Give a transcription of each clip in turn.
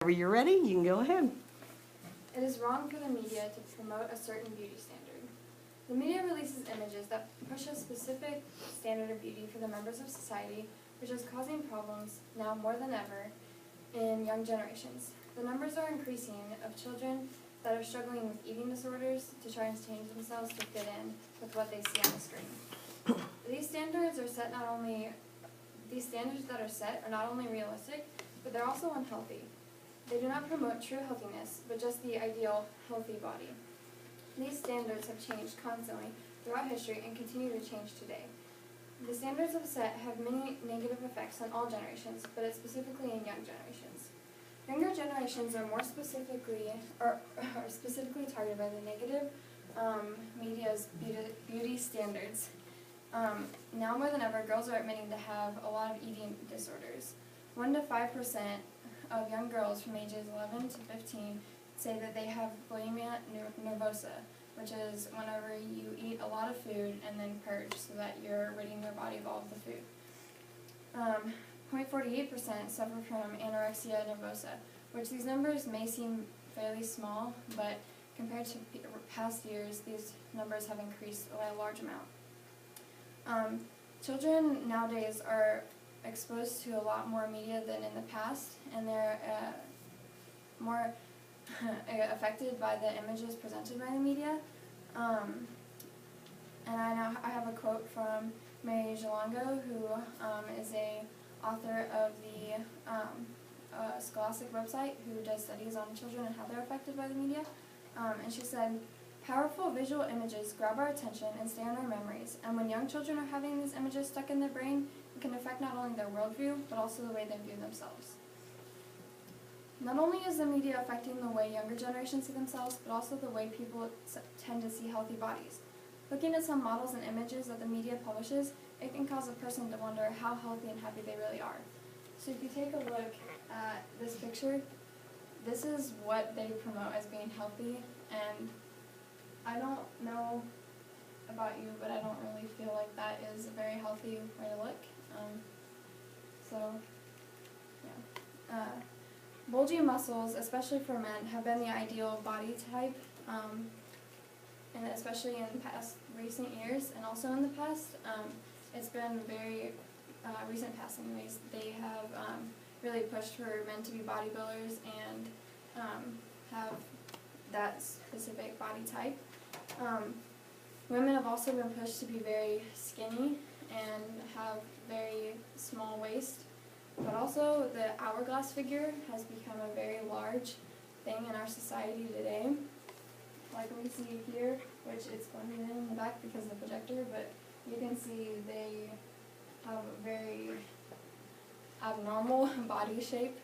Whenever you're ready, you can go ahead. It is wrong for the media to promote a certain beauty standard. The media releases images that push a specific standard of beauty for the members of society, which is causing problems now more than ever in young generations. The numbers are increasing of children that are struggling with eating disorders to try and change themselves to fit in with what they see on the screen. These standards that are set are not only realistic, but they're also unhealthy. They do not promote true healthiness, but just the ideal healthy body. These standards have changed constantly throughout history and continue to change today. The standards of set have many negative effects on all generations, but it's specifically in young generations. Younger generations are more specifically targeted by the negative media's beauty standards. Now more than ever, girls are admitting to have a lot of eating disorders. 1 to 5% of young girls from ages 11 to 15 say that they have bulimia nervosa, which is whenever you eat a lot of food and then purge so that you're ridding your body of all of the food. 0.48% suffer from anorexia nervosa, which these numbers may seem fairly small, but compared to past years, these numbers have increased by a large amount. Children nowadays are exposed to a lot more media than in the past, and they're more affected by the images presented by the media. And I have a quote from Mary Jalongo, who is a author of the Scholastic website, who does studies on children and how they're affected by the media. And she said, "Powerful visual images grab our attention and stay in our memories, and when young children are having these images stuck in their brain, it can affect not only their worldview, but also the way they view themselves." Not only is the media affecting the way younger generations see themselves, but also the way people tend to see healthy bodies. Looking at some models and images that the media publishes, it can cause a person to wonder how healthy and happy they really are. So if you take a look at this picture, this is what they promote as being healthy, and I don't know about you, but I don't really feel like that is a very healthy way to look. Bulgy muscles, especially for men, have been the ideal body type, and especially in recent years, and also in the past. It's been very recent past anyways. They have really pushed for men to be bodybuilders and have that specific body type. Women have also been pushed to be very skinny and have very small waist, but also the hourglass figure has become a very large thing in our society today. Like we see here, which it's blended in the back because of the projector, but you can see they have a very abnormal body shape.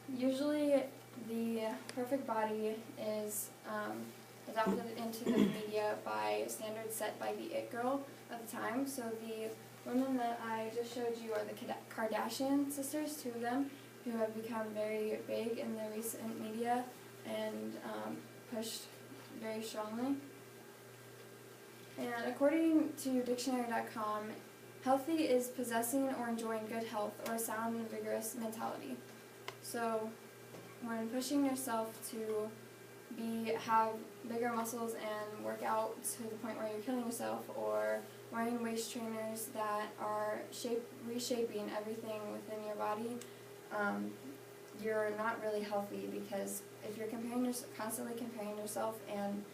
Usually the perfect body is adopted into the media by standards set by the it girl at the time. So the women that I just showed you are the Kardashian sisters, 2 of them, who have become very big in the recent media and pushed very strongly. And according to dictionary.com, healthy is possessing or enjoying good health or a sound and vigorous mentality. So when pushing yourself to have bigger muscles and work out to the point where you're killing yourself, or wearing waist trainers that are reshaping everything within your body, you're not really healthy, because if you're constantly comparing yourself, and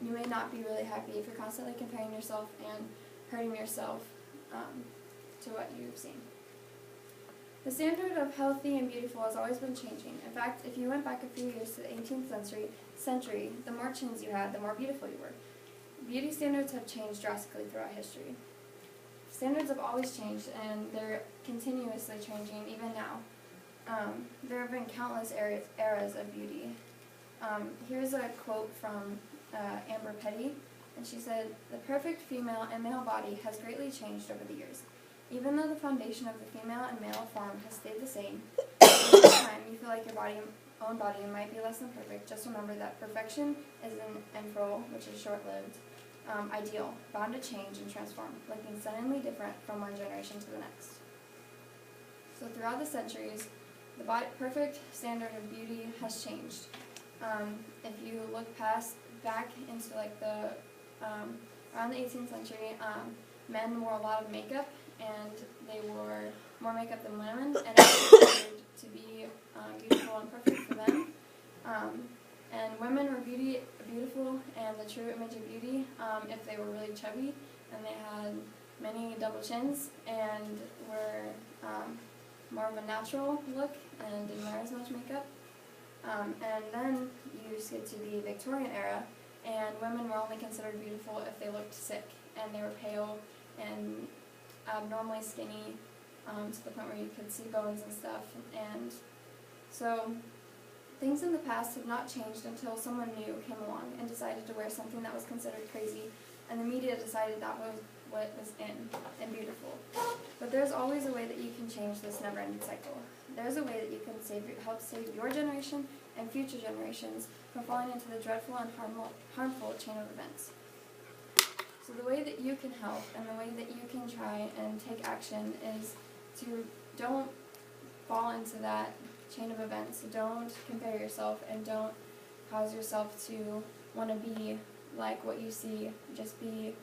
you may not be really happy if you're constantly comparing yourself and hurting yourself to what you've seen. The standard of healthy and beautiful has always been changing. In fact, if you went back a few years to the 18th century, the more chins you had, the more beautiful you were. Beauty standards have changed drastically throughout history. Standards have always changed, and they're continuously changing even now. There have been countless eras of beauty. Here's a quote from Amber Petty, and she said, "The perfect female and male body has greatly changed over the years. Even though the foundation of the female and male form has stayed the same, every time you feel like your own body might be less than perfect, just remember that perfection is an emperor, which is short-lived. ideal, bound to change and transform, looking suddenly different from one generation to the next. So throughout the centuries, the perfect standard of beauty has changed. If you look back into like around the 18th century, men wore a lot of makeup, and they wore more makeup than women, and it was considered to be beautiful and perfect for them. And women were beautiful and the true image of beauty if they were really chubby and they had many double chins and were more of a natural look and didn't wear as much makeup. And then you just get to the Victorian era, and women were only considered beautiful if they looked sick and they were pale and abnormally skinny to the point where you could see bones and stuff. And so things in the past have not changed until someone new came along and decided to wear something that was considered crazy, and the media decided that was what was in and beautiful. But there's always a way that you can change this never-ending cycle. There's a way that you can help save your generation and future generations from falling into the dreadful and harmful chain of events. So the way that you can help and the way that you can try and take action is to don't fall into that chain of events. Don't compare yourself and don't cause yourself to want to be like what you see. Just be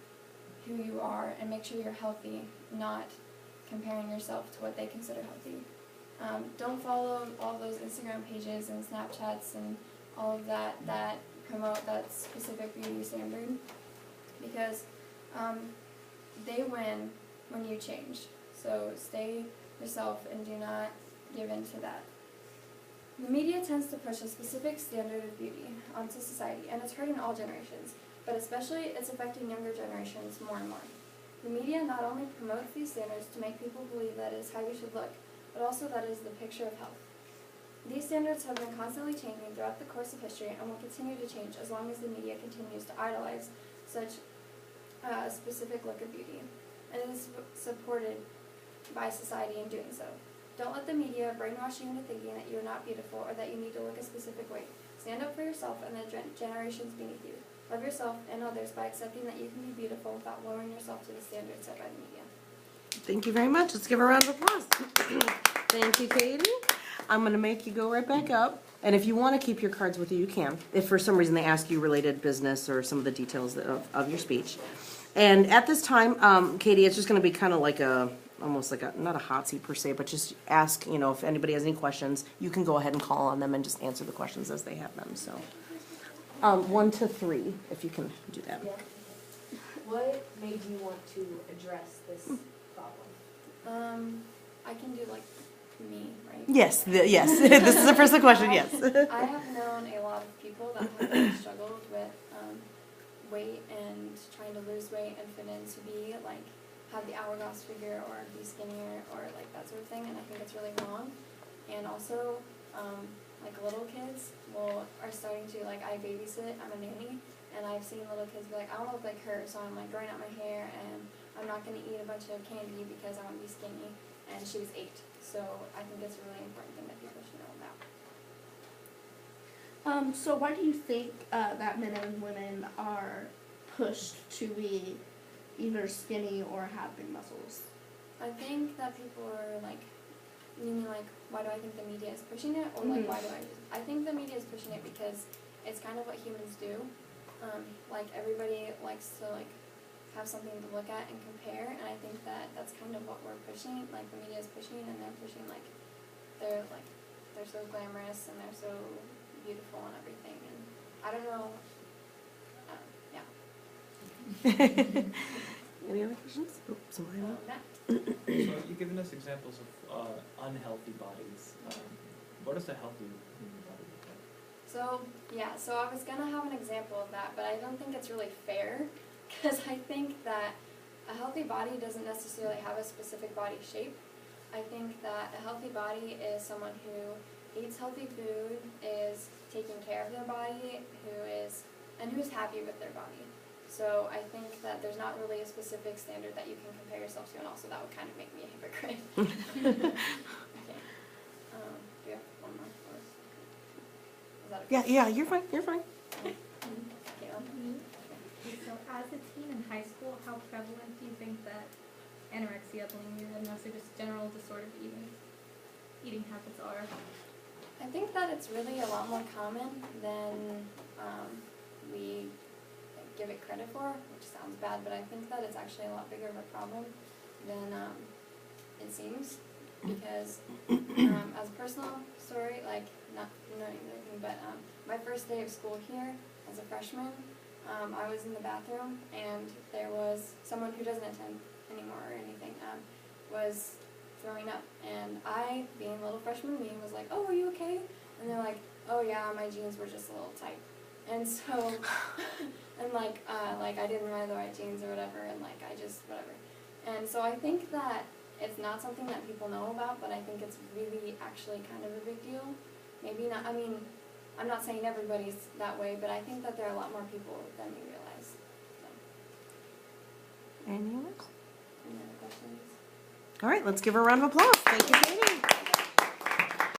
who you are and make sure you're healthy, not comparing yourself to what they consider healthy. Don't follow all those Instagram pages and Snapchats and all of that promote that specific beauty standard, because they win when you change. So stay yourself and do not give in to that. The media tends to push a specific standard of beauty onto society, and it's hurting all generations, but especially it's affecting younger generations more and more. The media not only promotes these standards to make people believe that it is how you should look, but also that it is the picture of health. These standards have been constantly changing throughout the course of history and will continue to change as long as the media continues to idolize such a specific look of beauty, and is supported by society in doing so. Don't let the media brainwash you into thinking that you are not beautiful or that you need to look a specific way. Stand up for yourself and the generations beneath you. Love yourself and others by accepting that you can be beautiful without lowering yourself to the standards set by the media. Thank you very much. Let's give her a round of applause. Thank you, Katie. I'm going to make you go right back up. And if you want to keep your cards with you, you can. If for some reason they ask you related business or some of the details of your speech. And at this time, Katie, it's just going to be kind of like almost like not a hot seat per se, but just ask, if anybody has any questions, you can go ahead and call on them and just answer the questions as they have them. So 1 to 3, if you can do that. Yeah. What made you want to address this problem? I can do like me, right? Yes, yes. This is a personal question, yes. I have known a lot of people that have really struggled with weight and trying to lose weight and fit in to be like have the hourglass figure or be skinnier or like that sort of thing, and I think it's really wrong. And also, like little kids are starting to, like, I babysit, I'm a nanny, and I've seen little kids be like, I want to look like her, so I'm like growing out my hair and I'm not going to eat a bunch of candy because I want to be skinny, and she was 8. So I think it's a really important thing that people should know about. So why do you think that men and women are pushed to be either skinny or have big muscles? I think that people are like, you mean like, why do I think the media is pushing it? Or like, why do I think the media is pushing it because it's kind of what humans do. Like everybody likes to like have something to look at and compare, and I think that that's kind of what we're pushing, like the media is pushing, and they're pushing like, they're so glamorous and they're so beautiful and everything, and I don't know, yeah. Any other questions? Oh, somebody else? Matt? So you've given us examples of unhealthy bodies. What does a healthy human body look like? So I was gonna have an example of that, but I don't think it's really fair, because I think that a healthy body doesn't necessarily have a specific body shape. I think that a healthy body is someone who eats healthy food, is taking care of their body, who's happy with their body. So I think that there's not really a specific standard that you can compare yourself to, and also that would kind of make me a hypocrite. Okay. Do you have one more? Or is that okay? Yeah, you're fine. You're fine. Caitlin? So as a teen in high school, how prevalent do you think that anorexia, bulimia, and also just general disordered eating habits are? I think that it's really a lot more common than we give it credit for, which sounds bad, but I think that it's actually a lot bigger of a problem than it seems. Because as a personal story, like not anything, but my first day of school here as a freshman, I was in the bathroom and there was someone who doesn't attend anymore or anything, was throwing up, and I, being a little freshman me, was like, "Oh, are you okay?" And they're like, "Oh yeah, my jeans were just a little tight." And so, and like I didn't wear the right jeans or whatever, and like I just whatever. And so I think that it's not something that people know about, but I think it's really actually kind of a big deal. Maybe not, I mean, I'm not saying everybody's that way, but I think that there are a lot more people than we realize. So, Any others? any other questions? All right, let's give her a round of applause. Thank you, Katie.